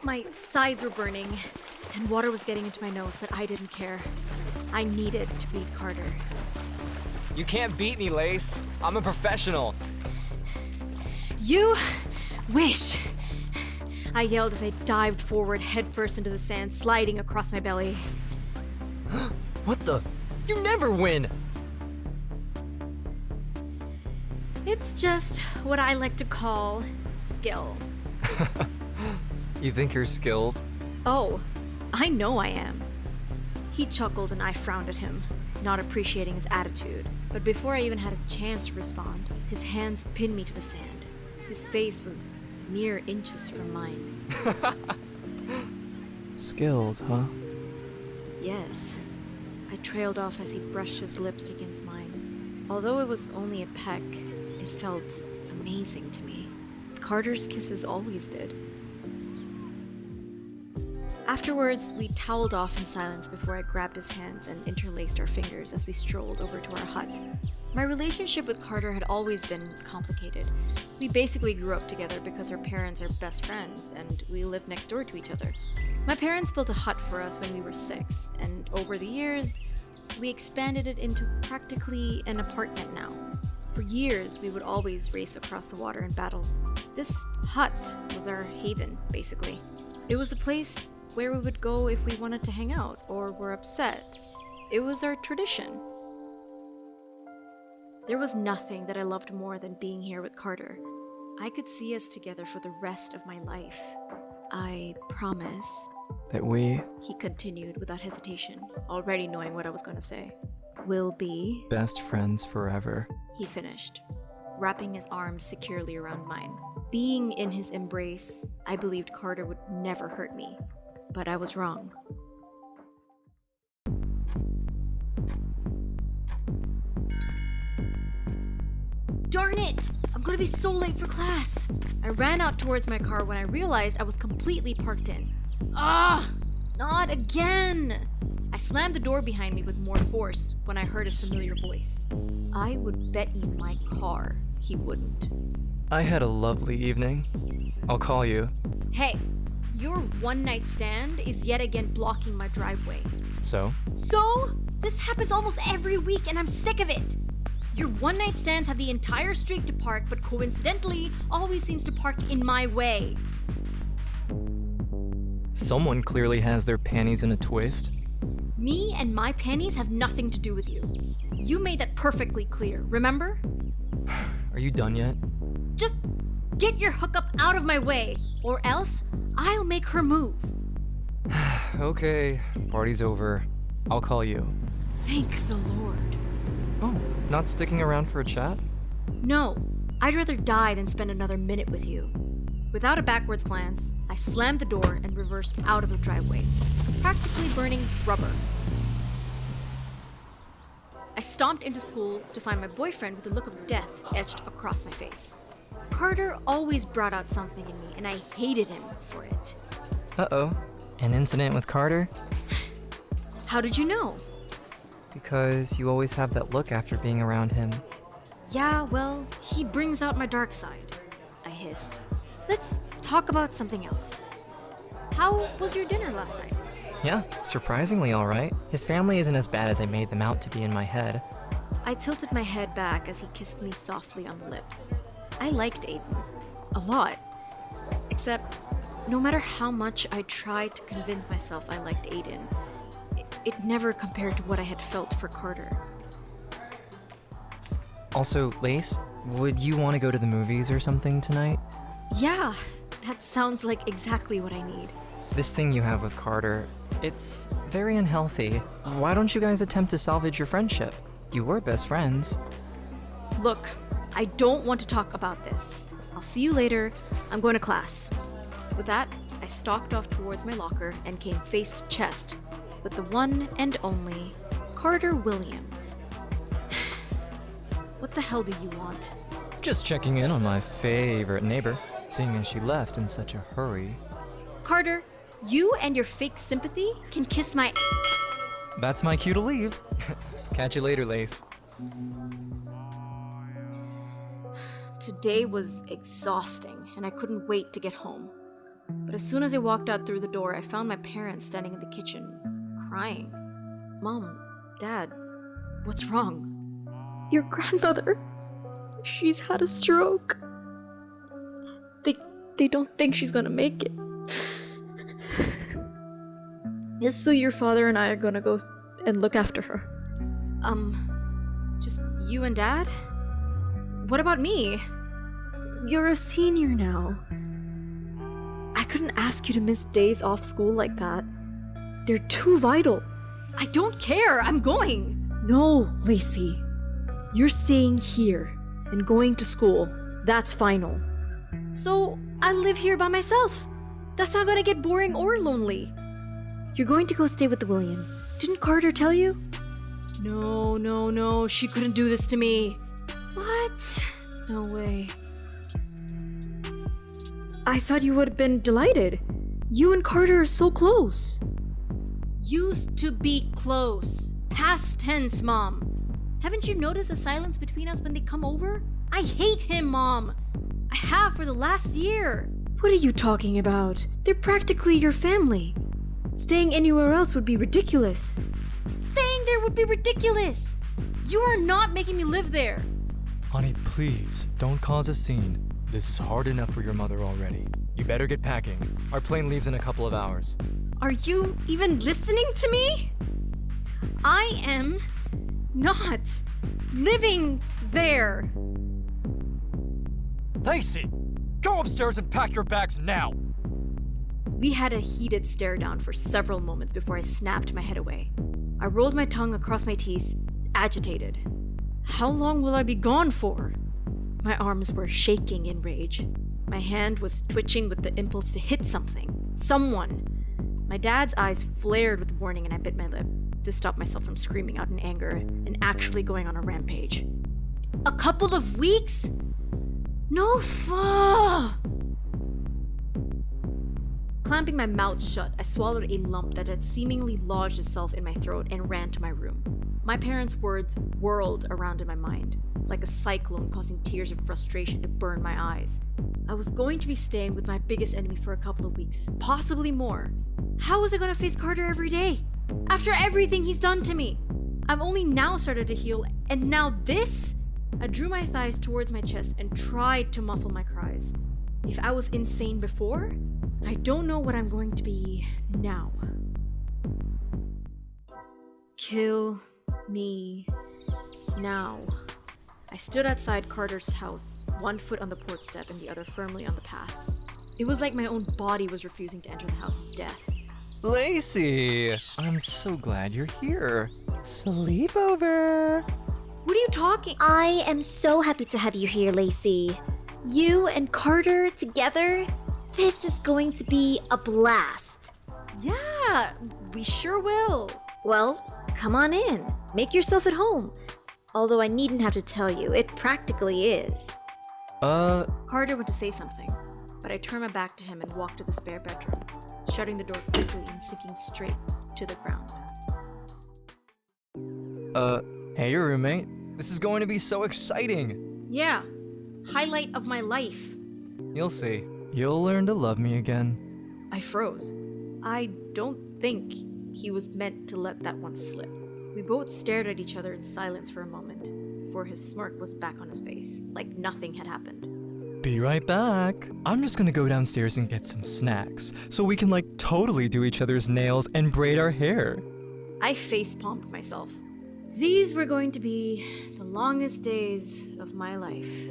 My sides were burning, and water was getting into my nose, but I didn't care. I needed to beat Carter. You can't beat me, Lace. I'm a professional. You wish. I yelled as I dived forward headfirst into the sand, sliding across my belly. What the? You never win! It's just what I like to call skill. You think you're skilled? Oh, I know I am. He chuckled and I frowned at him, not appreciating his attitude. But before I even had a chance to respond, his hands pinned me to the sand. His face was mere inches from mine. Skilled, huh? Yes. I trailed off as he brushed his lips against mine. Although it was only a peck, it felt amazing to me. Carter's kisses always did. Afterwards, we toweled off in silence before I grabbed his hands and interlaced our fingers as we strolled over to our hut. My relationship with Carter had always been complicated. We basically grew up together because our parents are best friends and we lived next door to each other. My parents built a hut for us when we were 6, and over the years, we expanded it into practically an apartment now. For years, we would always race across the water and battle. This hut was our haven, basically. It was a place where we would go if we wanted to hang out or were upset. It was our tradition. There was nothing that I loved more than being here with Carter. I could see us together for the rest of my life. I promise that we, he continued without hesitation, already knowing what I was going to say, will be best friends forever, he finished, wrapping his arms securely around mine. Being in his embrace, I believed Carter would never hurt me, but I was wrong. Darn it! I'm gonna be so late for class! I ran out towards my car when I realized I was completely parked in. Ah! Not again! I slammed the door behind me with more force when I heard his familiar voice. I would bet you my car he wouldn't. I had a lovely evening. I'll call you. Hey, your one-night stand is yet again blocking my driveway. So? So? This happens almost every week and I'm sick of it! Your one-night stands have the entire street to park, but coincidentally, always seems to park in my way. Someone clearly has their panties in a twist. Me and my panties have nothing to do with you. You made that perfectly clear, remember? Are you done yet? Just get your hookup out of my way, or else I'll make her move. Okay, party's over. I'll call you. Thank the Lord. Oh, not sticking around for a chat? No, I'd rather die than spend another minute with you. Without a backwards glance, I slammed the door and reversed out of the driveway, practically burning rubber. I stomped into school to find my boyfriend with a look of death etched across my face. Carter always brought out something in me, and I hated him for it. Uh-oh. An incident with Carter? How did you know? Because you always have that look after being around him. Yeah, well, he brings out my dark side, I hissed. Let's talk about something else. How was your dinner last night? Yeah, surprisingly all right. His family isn't as bad as I made them out to be in my head. I tilted my head back as he kissed me softly on the lips. I liked Aiden. A lot. Except, no matter how much I tried to convince myself I liked Aiden, it never compared to what I had felt for Carter. Also, Lace, would you want to go to the movies or something tonight? Yeah, that sounds like exactly what I need. This thing you have with Carter, it's very unhealthy. Why don't you guys attempt to salvage your friendship? You were best friends. Look, I don't want to talk about this. I'll see you later. I'm going to class. With that, I stalked off towards my locker and came face to chest with the one and only Carter Williams. What the hell do you want? Just checking in on my favorite neighbor, seeing as she left in such a hurry. Carter, you and your fake sympathy can kiss my... That's my cue to leave. Catch you later, Lace. Today was exhausting, and I couldn't wait to get home. But as soon as I walked out through the door, I found my parents standing in the kitchen, crying. Mom, Dad, what's wrong? Your grandmother, she's had a stroke. They don't think she's gonna make it. So your father and I are gonna go and look after her. Just you and Dad? What about me? You're a senior now. I couldn't ask you to miss days off school like that. They're too vital. I don't care. I'm going. No, Lacey. You're staying here and going to school. That's final. So I live here by myself. That's not gonna get boring or lonely. You're going to go stay with the Williams. Didn't Carter tell you? No. She couldn't do this to me. What? No way. I thought you would have been delighted. You and Carter are so close. Used to be close. Past tense, Mom. Haven't you noticed the silence between us when they come over? I hate him, Mom. I have for the last year. What are you talking about? They're practically your family. Staying anywhere else would be ridiculous. Staying there would be ridiculous. You are not making me live there. Honey, please, don't cause a scene. This is hard enough for your mother already. You better get packing. Our plane leaves in a couple of hours. Are you even listening to me? I am not living there. Lacey, go upstairs and pack your bags now. We had a heated stare down for several moments before I snapped my head away. I rolled my tongue across my teeth, agitated. How long will I be gone for? My arms were shaking in rage. My hand was twitching with the impulse to hit something. Someone. My dad's eyes flared with warning and I bit my lip to stop myself from screaming out in anger and actually going on a rampage. A couple of weeks? No fuh! Clamping my mouth shut, I swallowed a lump that had seemingly lodged itself in my throat and ran to my room. My parents' words whirled around in my mind, like a cyclone causing tears of frustration to burn my eyes. I was going to be staying with my biggest enemy for a couple of weeks, possibly more. How was I going to face Carter every day? After everything he's done to me? I've only now started to heal, and now this? I drew my thighs towards my chest and tried to muffle my cries. If I was insane before, I don't know what I'm going to be now. Kill me now. I stood outside Carter's house, one foot on the porch step and the other firmly on the path. It was like my own body was refusing to enter the house of death. Lacey, I'm so glad you're here. Sleepover. What are you talking? I am so happy to have you here, Lacey. You and Carter together? This is going to be a blast. Yeah, we sure will. Well, come on in. Make yourself at home. Although I needn't have to tell you, it practically is. Carter went to say something, but I turned my back to him and walked to the spare bedroom, shutting the door quickly and sinking straight to the ground. Hey, your roommate. This is going to be so exciting. Yeah, highlight of my life. You'll see. You'll learn to love me again. I froze. I don't think he was meant to let that one slip. We both stared at each other in silence for a moment, before his smirk was back on his face, like nothing had happened. Be right back. I'm just gonna go downstairs and get some snacks, so we can totally do each other's nails and braid our hair. I face-palmed myself. These were going to be the longest days of my life.